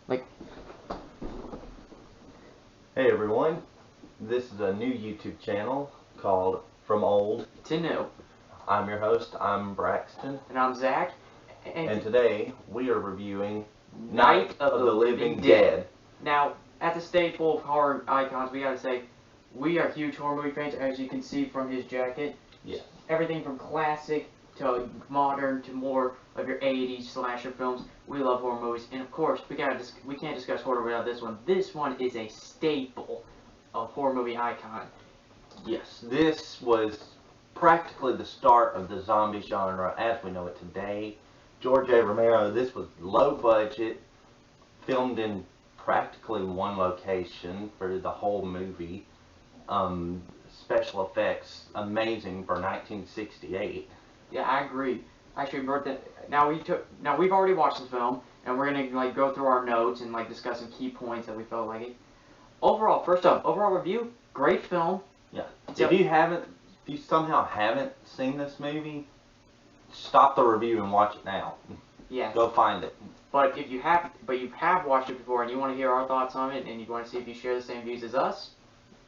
Like, Hey everyone, this is a new YouTube channel called From Old to new. I'm your host, I'm Braxton, And I'm Zach. and today we are reviewing Night of the Living Dead. Now, at the staple of horror icons, we gotta say, we are huge horror movie fans, as you can see from his jacket. Yes. Everything from classic to modern to more of your 80s slasher films. We love horror movies, and of course, we can't discuss horror without this one. This one is a staple of horror movie icon. Yes, this was practically the start of the zombie genre as we know it today. George A. Romero, this was low budget, filmed in practically one location for the whole movie. Special effects amazing for 1968. Yeah, I agree. Actually, now we've already watched the film, and we're gonna like go through our notes and like discuss some key points that we felt like it. Overall, first up, overall review, great film. Yeah. If you somehow haven't seen this movie, stop the review and watch it now. Yes. Go find it. But if you have watched it before and you want to hear our thoughts on it and you want to see if you share the same views as us,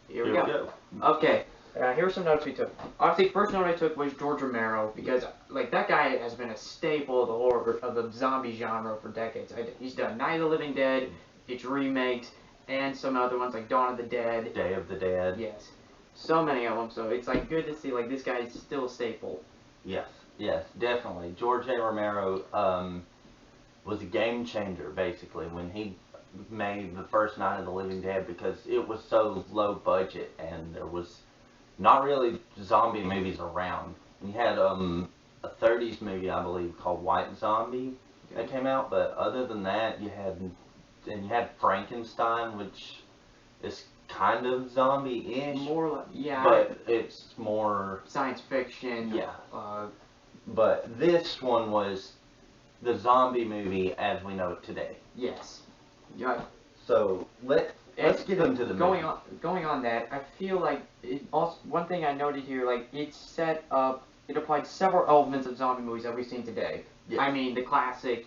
here we go. Okay. Here are some notes we took. Obviously, first note I took was George Romero, because like that guy has been a staple of the horror of the zombie genre for decades. He's done Night of the Living Dead, its remakes, and some other ones like Dawn of the Dead, Day of the Dead. Yes, so many of them. So it's like good to see like this guy is still a staple. Yes, definitely. George A. Romero was a game changer basically when he made the first Night of the Living Dead, because it was so low budget and there was not really zombie movies around. You had a 30s movie, I believe, called White Zombie that came out, but other than that, you had Frankenstein, which is kind of zombie-ish. More like, yeah. But it's more science fiction. Yeah. But this one was the zombie movie as we know it today. Yes. Yeah. So let's get into the movie. Going on that, I feel like one thing I noted here, like it applied several elements of zombie movies that we've seen today. Yes. I mean, the classic,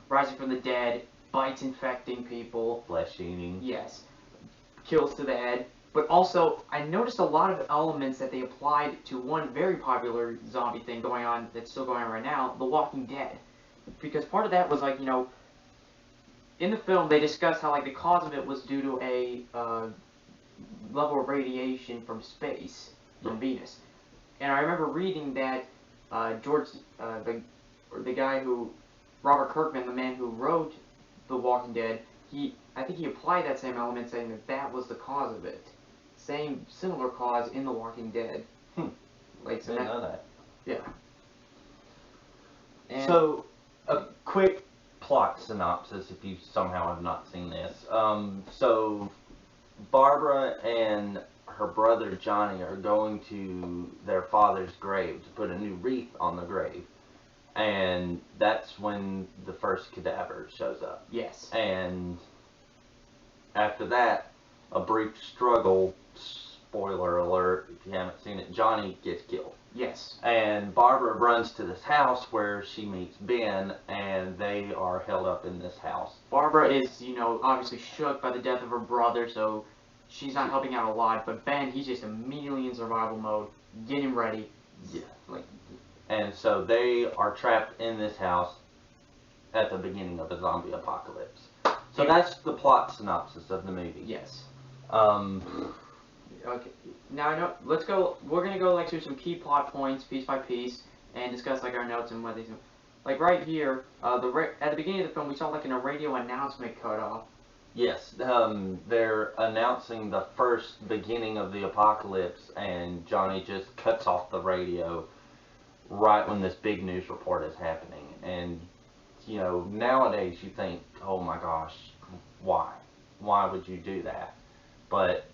rising from the dead, bites infecting people, flesh eating. Yes. Kills to the head. But also, I noticed a lot of elements that they applied to one very popular zombie thing going on that's still going on right now, The Walking Dead. Because part of that was like, in the film they discussed how like the cause of it was due to a level of radiation from space, from Venus. And I remember reading that the guy who, Robert Kirkman, the man who wrote The Walking Dead, I think he applied that same element, saying that that was the cause of it. Similar cause in The Walking Dead. Like, so I didn't know that. Yeah. And so, a quick plot synopsis if you somehow have not seen this. So, Barbara and her brother Johnny are going to their father's grave to put a new wreath on the grave. And that's when the first cadaver shows up. Yes. And after that, a brief struggle, spoiler alert if you haven't seen it, Johnny gets killed. Yes. And Barbara runs to this house where she meets Ben, and they are held up in this house. Barbara is, obviously shook by the death of her brother, so she's not helping out a lot, but Ben, he's just immediately in survival mode, getting ready. Yeah. And so they are trapped in this house at the beginning of the zombie apocalypse. So that's the plot synopsis of the movie. Yes. Okay. Now let's go. We're gonna go like through some key plot points piece by piece and discuss like our notes and what these. Like right here, at the beginning of the film, we saw like a radio announcement cut off. Yes. They're announcing the first beginning of the apocalypse, and Johnny just cuts off the radio right when this big news report is happening. And nowadays you think, oh my gosh, why would you do that? But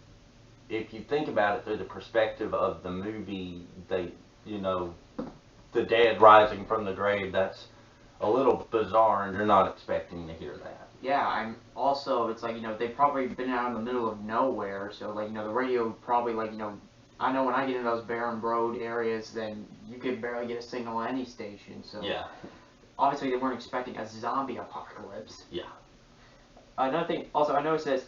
if you think about it through the perspective of the movie, the dead rising from the grave, that's a little bizarre, and you're not expecting to hear that. Yeah, it's like, they've probably been out in the middle of nowhere, so like, the radio probably like, I know when I get in those barren road areas, then you could barely get a signal on any station, so. Yeah. Obviously they weren't expecting a zombie apocalypse. Yeah. Another thing, also, I noticed this.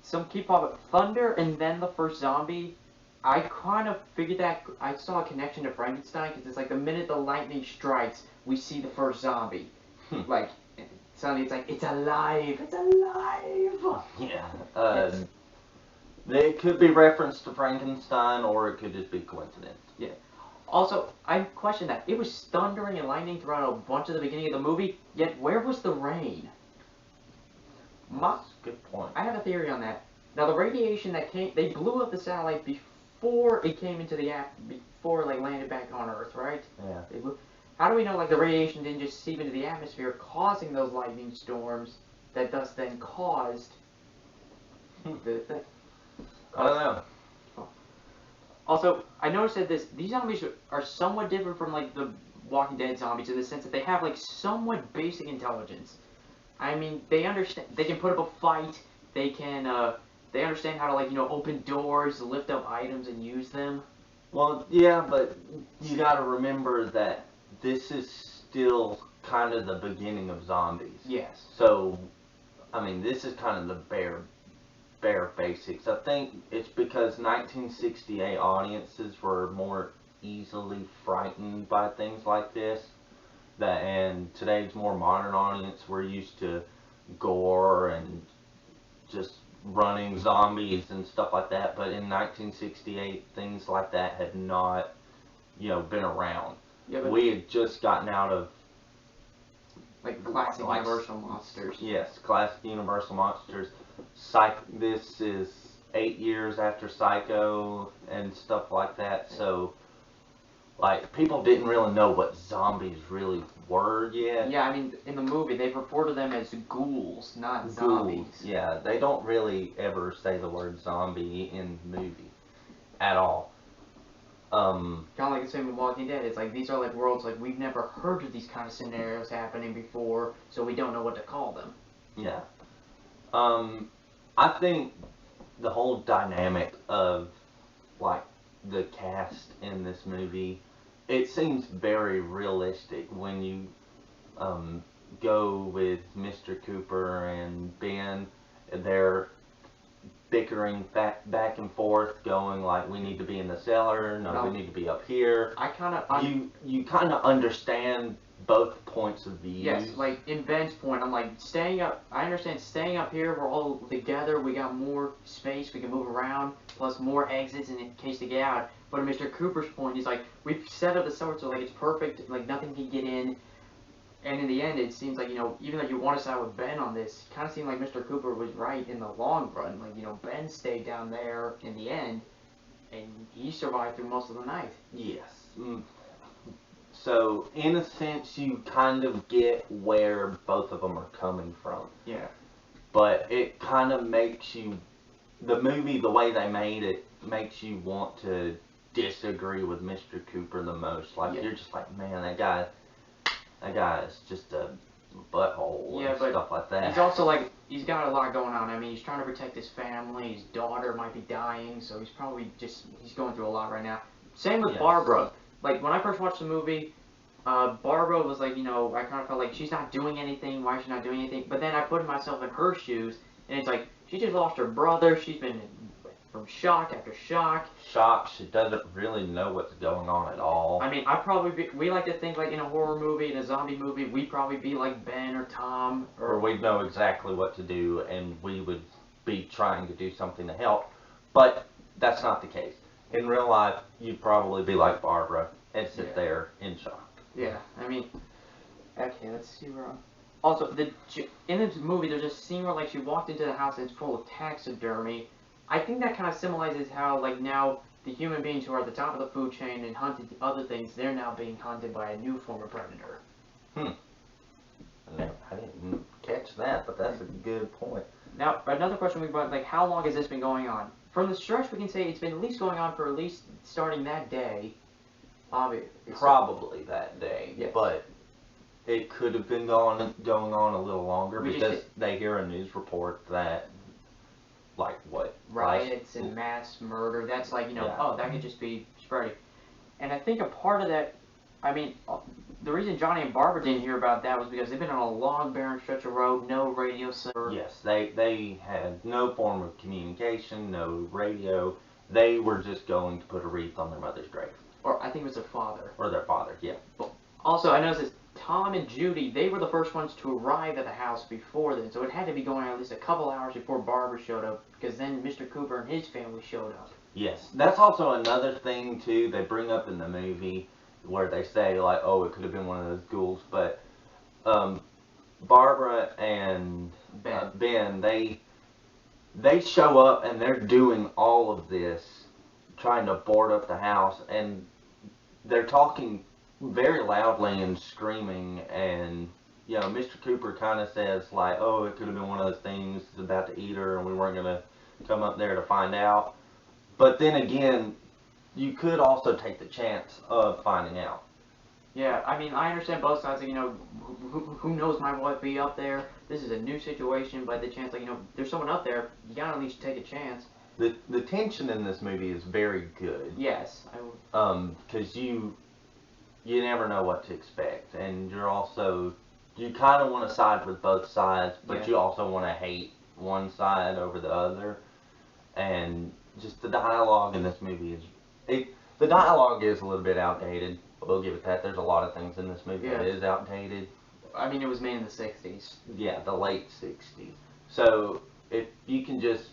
Some keep popping thunder and then the first zombie. I kind of figured that I saw a connection to Frankenstein because it's like the minute the lightning strikes, we see the first zombie. Like suddenly it's like it's alive, it's alive. Yeah. Yes. It could be reference to Frankenstein, or it could just be coincidence. Yeah. Also, I question that it was thundering and lightning throughout a bunch of the beginning of the movie. Yet where was the rain? That's a good point. I have a theory on that. Now the radiation that came, they blew up the satellite before it came into the before like landed back on Earth, right? Yeah. How do we know like the radiation didn't just seep into the atmosphere, causing those lightning storms that thus then caused the thing? I don't know. Also, I noticed that these zombies are somewhat different from like the Walking Dead zombies in the sense that they have like somewhat basic intelligence. I mean, they understand. They can put up a fight. They can. They understand how to like open doors, lift up items, and use them. Well, yeah, but you got to remember that this is still kind of the beginning of zombies. Yes. So, I mean, this is kind of the bare basics. I think it's because 1968 audiences were more easily frightened by things like this. And today's more modern audience, we're used to gore and just running zombies and stuff like that. But in 1968, things like that had not, been around. Yeah, but We had just gotten out of like classic Universal monsters. Yes, classic Universal monsters. This is 8 years after Psycho and stuff like that. So, like, people didn't really know what zombies really were yet. Yeah, I mean, in the movie, they refer to them as ghouls, not Ghouls. zombies. Yeah, they don't really ever say the word zombie in the movie at all. Kind of like the same with Walking Dead. It's like these are like worlds like we've never heard of these kind of scenarios happening before, so we don't know what to call them. Yeah. I think the whole dynamic of like the cast in this movie, it seems very realistic when you go with Mr. Cooper and Ben. They're bickering back and forth, going like, we need to be in the cellar, no, we need to be up here. I kind of You kind of understand both points of view. yes, like in Ben's point, I'm like staying up. I understand staying up here. We're all together. We got more space. We can move around. Plus more exits in case to get out. But Mr. Cooper's point, he's like, we've set up the cellar so like it's perfect. Like nothing can get in. And in the end, it seems like, even though you want to side with Ben on this, it kind of seemed like Mr. Cooper was right in the long run. Like, Ben stayed down there in the end, and he survived through most of the night. Yes. So, in a sense, you kind of get where both of them are coming from. Yeah. But it kind of makes you, the movie, the way they made it, makes you want to disagree with Mr. Cooper the most. Like, you're just like, man, that guy is just a butthole and stuff like that. He's also like, he's got a lot going on. I mean, he's trying to protect his family. His daughter might be dying, so he's probably he's going through a lot right now. Same with Barbara. Like, when I first watched the movie, Barbara was like, I kind of felt like she's not doing anything. Why is she not doing anything? But then I put myself in her shoes, and it's like, she just lost her brother. She's been from shock after shock. She doesn't really know what's going on at all. I mean, we like to think like in a horror movie, in a zombie movie, we'd probably be like Ben or Tom. Or we'd know exactly what to do, and we would be trying to do something to help. But that's not the case. In real life, you'd probably be like Barbara and sit there in shock. Yeah, I mean, okay, let's see where also, in this movie, there's a scene where like she walked into the house and it's full of taxidermy. I think that kind of symbolizes how, like, now the human beings who are at the top of the food chain and hunted other things, they're now being hunted by a new form of predator. I didn't catch that, but that's a good point. Now, another question we brought, like, how long has this been going on? From the stretch, we can say it's been at least going on for at least starting that day. Probably that day, yes. But it could have been going on a little longer because they hear a news report that, like, what? Riots and mass murder. That's like, oh, that could just be spreading. And I think a part of that, I mean, the reason Johnny and Barbara didn't hear about that was because they've been on a long, barren stretch of road, no radio service. Yes, they had no form of communication, no radio. They were just going to put a wreath on their mother's grave. Or I think it was their father. Or their father, yeah. Also, I noticed Tom and Judy, they were the first ones to arrive at the house before then, so it had to be going on at least a couple hours before Barbara showed up, because then Mr. Cooper and his family showed up. Yes, that's also another thing, too, they bring up in the movie, where they say, like, oh, it could have been one of those ghouls, but Barbara and Ben, they show up and they're doing all of this, trying to board up the house, and they're talking very loudly and screaming, and you know, Mr. Cooper kind of says like, oh, it could have been one of those things, it's about to eat her and we weren't going to come up there to find out. But then again, you could also take the chance of finding out. Yeah, I mean, I understand both sides. Like, you know, who knows, might wife be up there. This is a new situation, but the chance, like, you know, there's someone up there, you gotta at least take a chance. The tension in this movie is very good. Yes. Because you never know what to expect, and you kind of want to side with both sides, but you also want to hate one side over the other, and just the dialogue in this movie the dialogue is a little bit outdated. We'll give it that. There's a lot of things in this movie that is outdated. I mean, it was made in the 60s. Yeah, the late 60s. So if you can just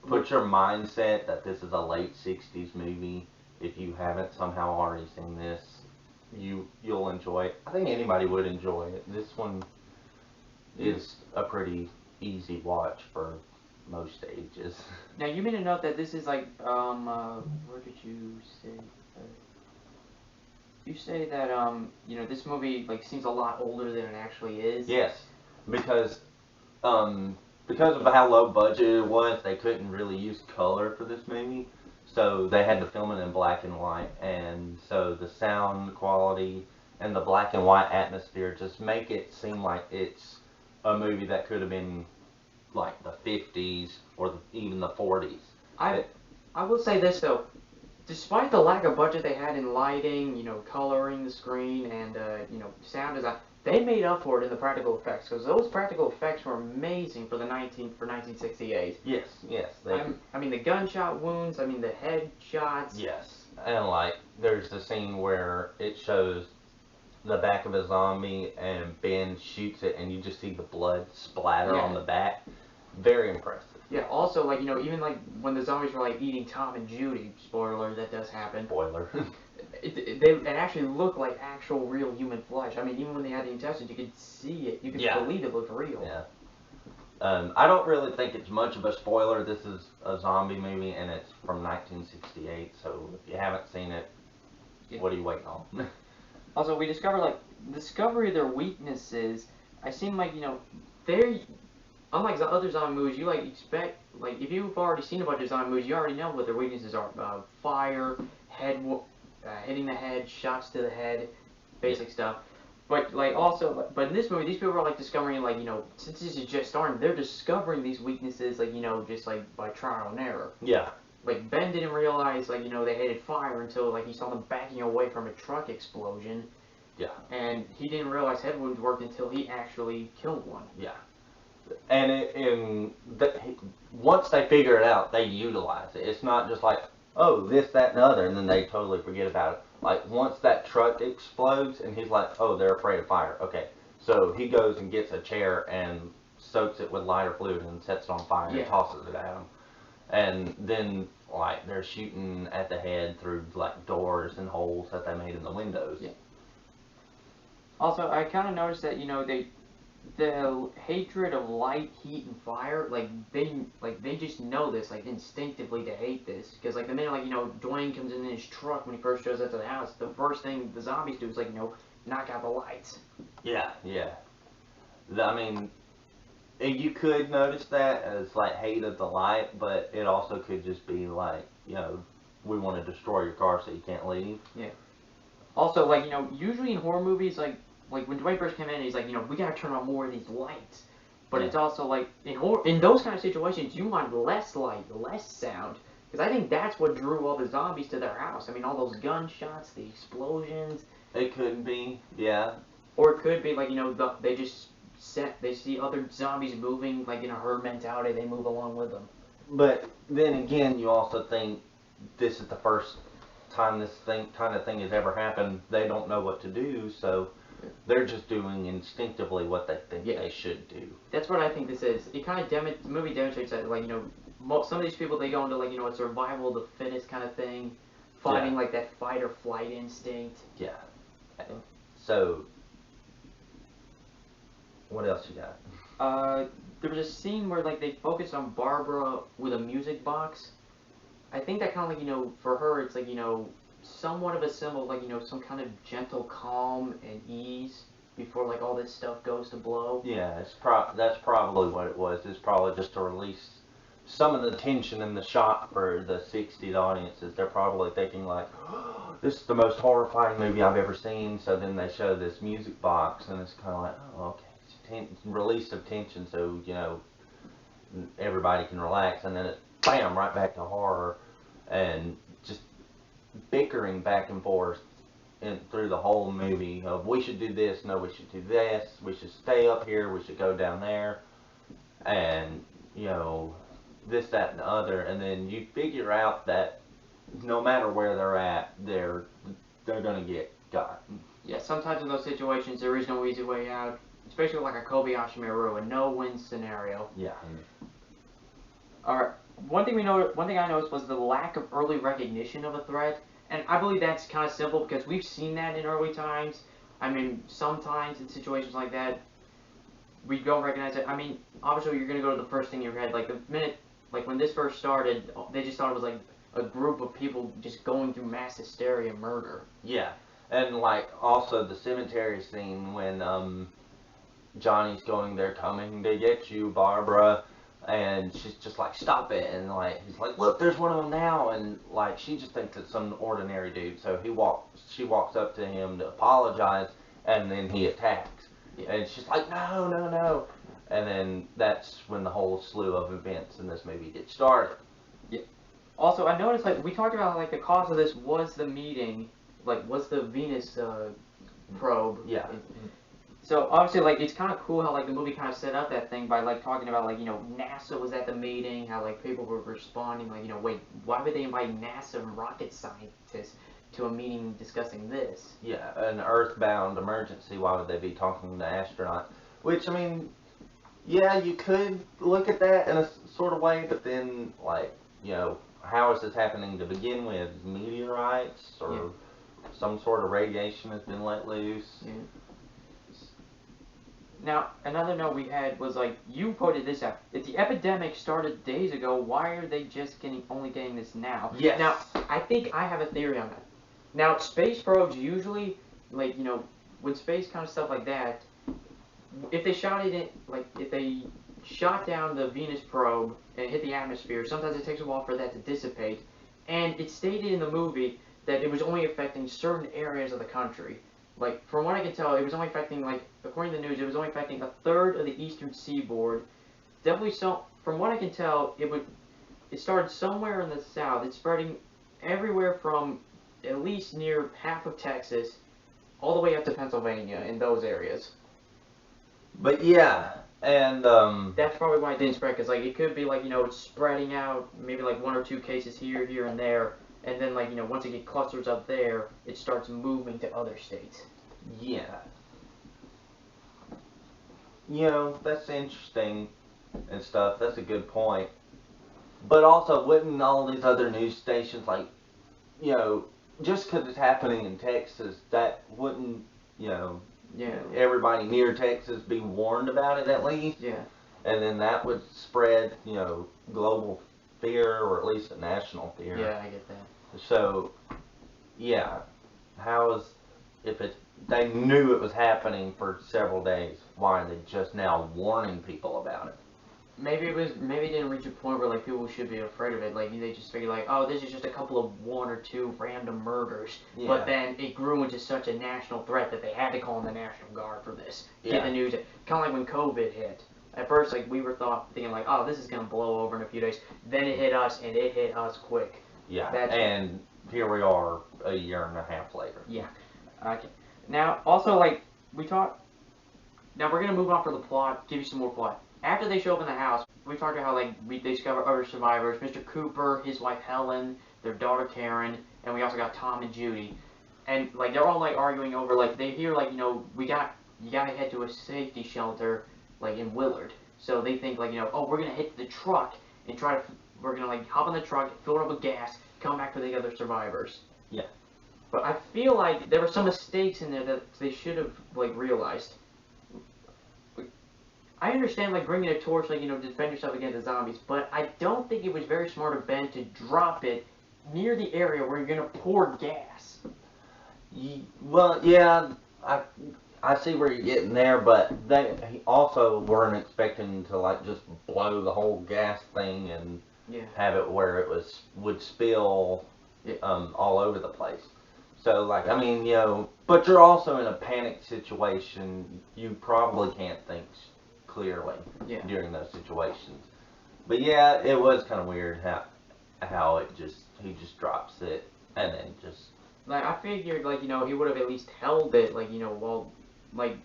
put your mindset that this is a late 60s movie, if you haven't somehow already seen this, you'll enjoy it. I think anybody would enjoy it. This one is a pretty easy watch for most ages. Now, you made a note that this is like, where did you say? You say that, you know, this movie, like, seems a lot older than it actually is. Yes, because of how low budget it was, they couldn't really use color for this movie. So they had to film it in black and white, and so the sound quality and the black and white atmosphere just make it seem like it's a movie that could have been like the 50s or even the 40s. I will say this though, despite the lack of budget they had in lighting, you know, coloring the screen, and you know, sound design, they made up for it in the practical effects, because those practical effects were amazing for 1968. Yes. I mean, the gunshot wounds. I mean, the head shots. Yes, and like there's the scene where it shows the back of a zombie and Ben shoots it, and you just see the blood splatter on the back. Very impressive. Yeah, also, like, you know, even, like, when the zombies were, like, eating Tom and Judy, spoiler, that does happen. Spoiler. It actually looked like actual real human flesh. I mean, even when they had the intestines, you could see it. You could believe it looked real. Yeah. I don't really think it's much of a spoiler. This is a zombie movie, and it's from 1968, so if you haven't seen it, what are you waiting on? Also, we discover their weaknesses. I seem like, you know, they're... Unlike other zombie movies, you, like, expect, like, if you've already seen a bunch of zombie movies, you already know what their weaknesses are. Fire, hitting the head, shots to the head, basic stuff. But, like, also, but in this movie, these people are, like, discovering, like, you know, since this is just starting, they're discovering these weaknesses, like, you know, just, like, by trial and error. Yeah. Like, Ben didn't realize, like, you know, they hated fire until, like, he saw them backing away from a truck explosion. Yeah. And he didn't realize head wounds worked until he actually killed one. Yeah. And once they figure it out, they utilize it. It's not just like, oh, this, that, and the other, and then they totally forget about it. Like, once that truck explodes, and he's like, oh, they're afraid of fire. Okay, so he goes and gets a chair and soaks it with lighter fluid and sets it on fire and tosses it at him. And then, like, they're shooting at the head through, like, doors and holes that they made in the windows. Yeah. Also, I kind of noticed that, you know, the hatred of light, heat, and fire, like they just know this, like, instinctively to hate this. Because, like, the minute, like, you know, Dwayne comes in his truck when he first shows up to the house, the first thing the zombies do is, like, you know, knock out the lights. Yeah. I mean, you could notice that as, like, hate of the light, but it also could just be, like, you know, we want to destroy your car so you can't leave. Yeah. Also, like, you know, usually in horror movies, like when Dwayne first came in, he's like, you know, we gotta turn on more of these lights. But it's also like, in those kind of situations, you want less light, less sound. Because I think that's what drew all the zombies to their house. I mean, all those gunshots, the explosions. It could be, yeah. Or it could be like, they just they see other zombies moving like in a herd mentality, they move along with them. But then again, you also think this is the first time this kind of thing has ever happened. They don't know what to do, so they're just doing instinctively what they think they should do. That's what I think this is. It kind of the movie demonstrates that, like, some of these people, they go into like, a survival of the fittest kind of thing, finding like that fight or flight instinct. Yeah. So, what else you got? There was a scene where like they focused on Barbara with a music box. I think that kind of like, for her it's like, somewhat of a symbol of like, some kind of gentle calm and ease before like all this stuff goes to blow. Yeah, that's probably what it was. It's probably just to release some of the tension in the shot for the 60s audiences. They're probably thinking like, oh, this is the most horrifying movie I've ever seen. So then they show this music box, and it's kind of like, oh, okay, it's release of tension, so everybody can relax, and then it's bam, right back to horror, and just bickering back and forth through the whole movie of we should do this, no, we should do this, we should stay up here, we should go down there, and this, that, and the other, and then you figure out that no matter where they're at, they're gonna get got. Yeah, sometimes in those situations there is no easy way out, especially like a Kobayashi Maru, a no-win scenario. Yeah. Alright, one thing I noticed was the lack of early recognition of a threat, and I believe that's kind of simple because we've seen that in early times. I mean, sometimes in situations like that, we don't recognize it. I mean, obviously you're going to go to the first thing in your head. Like the minute, like when this first started, they just thought it was like a group of people just going through mass hysteria and murder. Yeah, and like also the cemetery scene when Johnny's going, they're coming to get you, Barbara, and she's just like, stop it, and like he's like, look, there's one of them now, and like she just thinks it's some ordinary dude, so she walks up to him to apologize, and then he attacks, and she's like, no, no, no, and then that's when the whole slew of events in this movie get started. Yeah. Also, I noticed, like, we talked about, like, the cause of this was the meeting, like, was the Venus probe. Yeah. So, obviously, like, it's kind of cool how, like, the movie kind of set up that thing by, like, talking about, like, NASA was at the meeting, how, like, people were responding, like, wait, why would they invite NASA and rocket scientists to a meeting discussing this? Yeah, an earthbound emergency, why would they be talking to astronauts? Which, I mean, yeah, you could look at that in a sort of way, but then, like, how is this happening to begin with? Meteorites or some sort of radiation has been let loose? Yeah. Now, another note we had was, like, you pointed this out. If the epidemic started days ago, why are they just only getting this now? Yes. Now, I think I have a theory on that. Now, space probes usually, like, when space kind of stuff like that, if they shot it in, like, if they shot down the Venus probe and hit the atmosphere, sometimes it takes a while for that to dissipate. And it stated in the movie that it was only affecting certain areas of the country. Like, from what I can tell, it was only affecting, like, according to the news, it was only affecting a third of the eastern seaboard. Definitely from what I can tell, it started somewhere in the south. It's spreading everywhere from at least near half of Texas all the way up to Pennsylvania in those areas. But yeah, and that's probably why it didn't spread, because, like, it could be, like, it's spreading out, maybe, like, 1 or 2 cases here, and there. And then, like, once it gets clusters up there, it starts moving to other states. Yeah. That's interesting and stuff. That's a good point. But also, wouldn't all these other news stations, like, just because it's happening in Texas, that wouldn't, everybody near Texas be warned about it at least? Yeah. And then that would spread, global fear, or at least a national fear. Yeah, I get that. So, yeah, if they knew it was happening for several days, why are they just now warning people about it? Maybe it didn't reach a point where, like, people should be afraid of it. Like, they just figured, like, oh, this is just a couple of 1 or 2 random murders. Yeah. But then it grew into such a national threat that they had to call in the National Guard for this. Get the news. Kind of like when COVID hit. At first, like, we were thinking, like, oh, this is going to blow over in a few days. Then it hit us, and it hit us quick. Yeah, and here we are a year and a half later. Yeah. Okay. Now, also, like, we talked. Now, we're going to move on from the plot, give you some more plot. After they show up in the house, we talked about how, like, they discover other survivors Mr. Cooper, his wife Helen, their daughter Karen, and we also got Tom and Judy. And, like, they're all, like, arguing over, like, they hear, like, you gotta head to a safety shelter, like, in Willard. So they think, like, oh, we're going to hit the truck and we're going to, like, hop on the truck, fill it up with gas, come back for the other survivors. Yeah. But I feel like there were some mistakes in there that they should have, like, realized. I understand, like, bringing a torch, like, to defend yourself against the zombies, but I don't think it was very smart of Ben to drop it near the area where you're going to pour gas. Well, yeah, I see where you're getting there, but they also weren't expecting to, like, just blow the whole gas thing and have it where it would spill all over the place. So, like, I mean, but you're also in a panic situation. You probably can't think clearly during those situations. But yeah, it was kind of weird how he just drops it and then just. Like, I figured, like, he would have at least held it, like, while, like,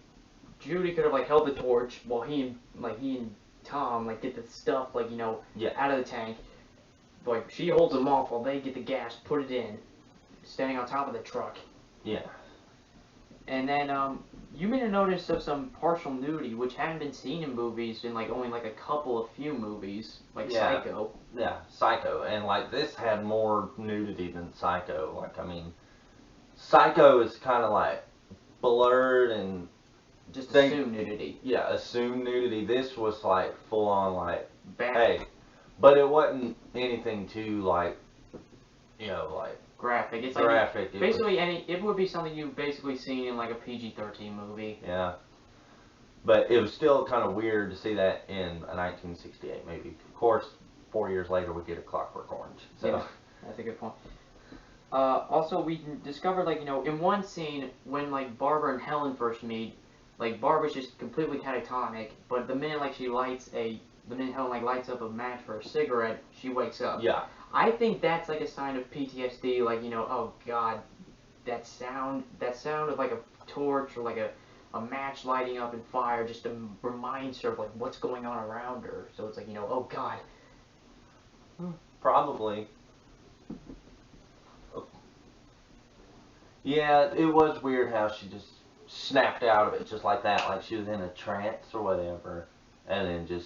Judy could have, like, held the torch while he and Tom, like, get the stuff, like, out of the tank. Like, she holds them off while they get the gas, put it in, standing on top of the truck. Yeah. And then, you made a notice of some partial nudity, which hadn't been seen in movies in, like, only, like, a few movies, like Psycho. Yeah, Psycho. And, like, this had more nudity than Psycho. Like, I mean, Psycho is kind of, like, blurred and... Just assumed nudity. Yeah, assumed nudity. This was, like, full-on, like, bad. Hey. But it wasn't anything too, like, like... graphic. It's graphic. Like basically it would be something you've basically seen in like a PG-13 movie. Yeah. But it was still kind of weird to see that in a 1968 movie. Of course, 4 years later we get A Clockwork Orange. So yeah, that's a good point. Also, we discovered, like, in one scene when, like, Barbara and Helen first meet, like, Barbara's just completely catatonic, but the minute Helen, like, lights up a match for a cigarette, she wakes up. Yeah. I think that's like a sign of PTSD, like, oh god, that sound of like a torch or like a match lighting up in fire just reminds her of like what's going on around her. So it's like, oh god. Probably. Yeah, it was weird how she just snapped out of it just like that, like she was in a trance or whatever, and then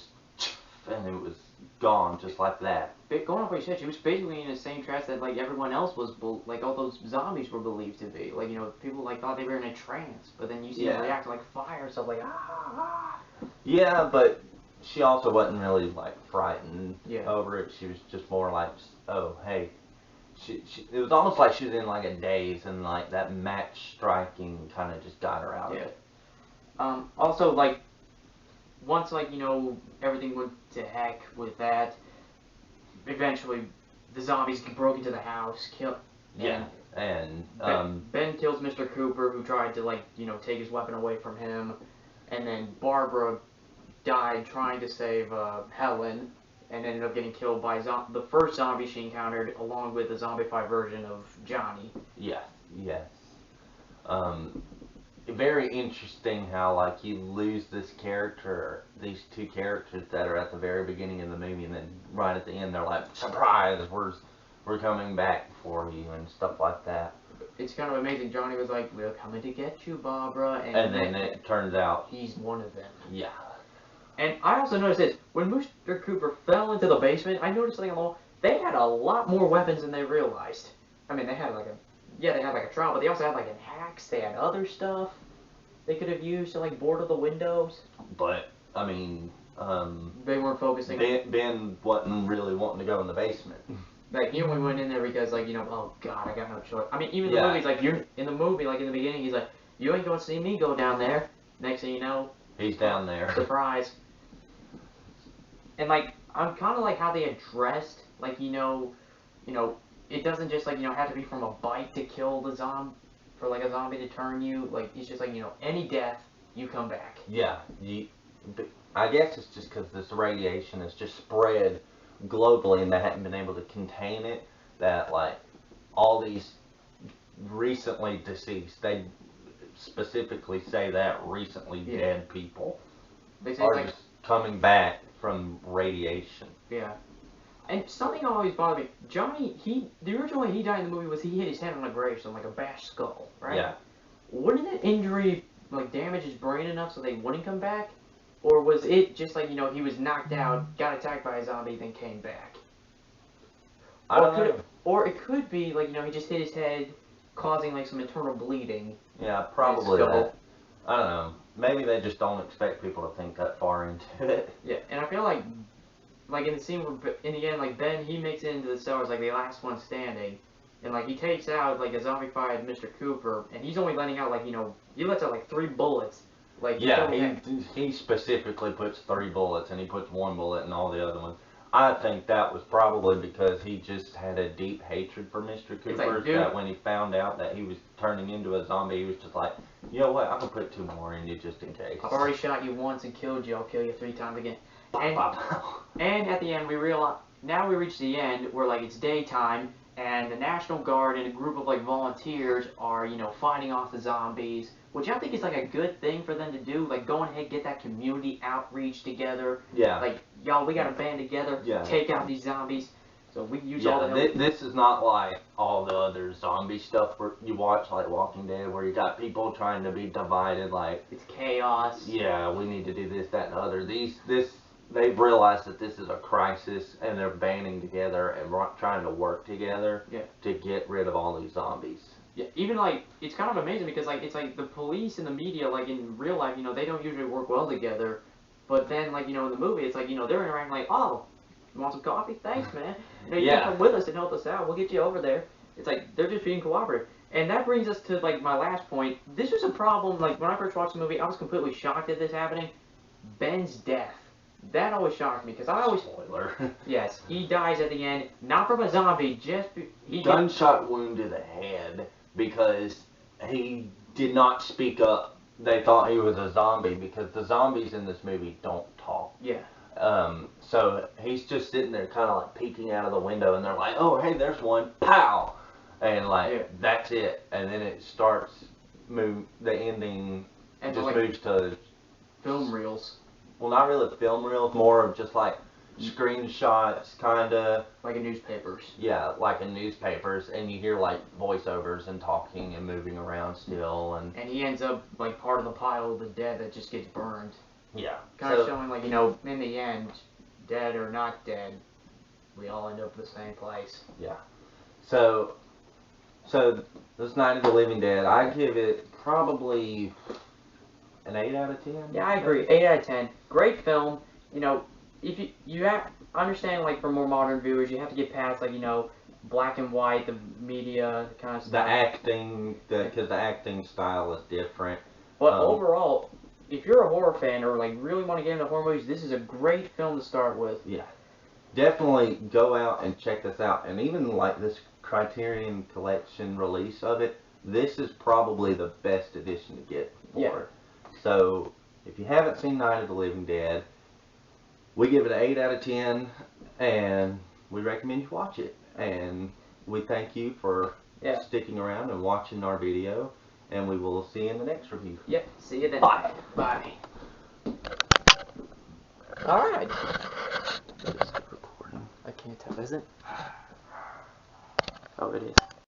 and it was gone just like that. Going off what you said, she was basically in the same trance that like everyone else was, like all those zombies were believed to be. Like, people like thought they were in a trance, but then you see them react to like fire and stuff like Yeah, but she also wasn't really like frightened over it. She was just more like, oh hey. It was almost like she was in like a daze, and like that match striking kind of just got her out of it. Also, like, once, like, everything went to heck with that, eventually the zombies broke into the house, killed. And Ben kills Mr. Cooper, who tried to, like, take his weapon away from him, and then Barbara died trying to save Helen, and ended up getting killed by the first zombie she encountered, along with the zombified version of Johnny. Yes. Very interesting how, like, you lose this character, these two characters that are at the very beginning of the movie, and then right at the end they're like, surprise, we're coming back for you, and stuff like that. It's kind of amazing. Johnny was like, we're coming to get you, Barbara, and then it turns out he's one of them. Yeah. And I also noticed this, when Mr. Cooper fell into the basement, I noticed something along, they had a lot more weapons than they realized. I mean, they had like a trowel, but they also had like an axe, they had other stuff they could have used to like board the windows. But, I mean, they weren't focusing Ben wasn't really wanting to go in the basement. Like, he only went in there because, like, oh god, I got no choice. I mean, even the movie's like, you're in the movie, like in the beginning, he's like, you ain't gonna see me go down there. Next thing you know, he's down there. Surprise. And, like, I'm kind of like how they addressed, like, it doesn't just, like, have to be from a bite to kill the zombie, for, like, a zombie to turn you. Like, it's just, like, any death, you come back. Yeah. I guess it's just because this radiation is just spread globally and they hadn't been able to contain it, that, like, all these recently deceased, specifically say that recently Yeah. dead people They say are like just coming back from radiation. yeah. And something always bothered me. Johnny, the original way he died in the movie was he hit his head on a gravestone, like a bashed skull, right? Yeah. Wouldn't that injury like damage his brain enough so they wouldn't come back? Or was it just like, he was knocked out, got attacked by a zombie, then came back? I don't know. Or it could be like, he just hit his head, causing like some internal bleeding. Yeah, probably skull. that. I don't know. Maybe they just don't expect people to think that far into it. Yeah, and I feel like in the scene where, in the end, like, Ben, he makes it into the cellars, like, the last one standing, and, like, he takes out, like, a zombified Mr. Cooper, and he's only letting out, like, he lets out, like, 3 bullets. Like, Yeah, he specifically puts 3 bullets, and he puts 1 bullet in all the other ones. I think that was probably because he just had a deep hatred for Mr. Cooper, like, dude, that when he found out that he was turning into a zombie, he was just like, you know what, I'm going to put 2 more in you just in case. I've already shot you once and killed you, I'll kill you 3 times again. And, Pop. and at the end, we realize, now we reach the end where, like, it's daytime, and the National Guard and a group of, like, volunteers are, fighting off the zombies, which I think is, like, a good thing for them to do, like, go ahead, get that community outreach together. Yeah. Like, y'all, we gotta band together, Yeah. take out these zombies. So we use all the help. This is not like all the other zombie stuff where you watch, like Walking Dead, where you got people trying to be divided, like, It's chaos. yeah, we need to do this, that, and the other. They've realized that this is a crisis, and they're banding together and trying to work together to get rid of all these zombies. Yeah, even, like, it's kind of amazing because, like, it's like the police and the media, like, in real life, they don't usually work well together. But then, like, in the movie, it's like, they're interacting like, oh, you want some coffee? Thanks, man. You can come with us and help us out. We'll get you over there. It's like, they're just being cooperative. And that brings us to, like, my last point. This was a problem, like, when I first watched the movie, I was completely shocked at this happening. Ben's death. That always shocked me, because I always... Spoiler. Yes, he dies at the end, not from a zombie, Gunshot wound to the head, because he did not speak up. They thought he was a zombie, because the zombies in this movie don't talk. Yeah. So he's just sitting there kind of like peeking out of the window, and they're like, oh, hey, there's one, pow! And like, that's it. And then it starts, the ending and just like, moves to... film reels. Well, not really film reels, more of just like screenshots, kind of. Like in newspapers. Yeah, like in newspapers, and you hear like voiceovers and talking and moving around still, and he ends up like part of the pile of the dead that just gets burned. Yeah. Kind of showing like, in the end, dead or not dead, we all end up in the same place. Yeah. So this Night of the Living Dead, I give it probably an 8 out of 10. Yeah, I agree. 8 out of 10. Great film. If you have, understand, like, for more modern viewers, you have to get past, like, black and white, the media kind of stuff. The acting, because the acting style is different. But overall, if you're a horror fan or, like, really want to get into horror movies, this is a great film to start with. Yeah. Definitely go out and check this out. And even, like, this Criterion Collection release of it, this is probably the best edition to get for it. So, if you haven't seen Night of the Living Dead, we give it an 8 out of 10, and we recommend you watch it. And we thank you for sticking around and watching our video, and we will see you in the next review. Yep, see you then. Bye. Bye. Alright. I can't tell, is it? Oh, it is.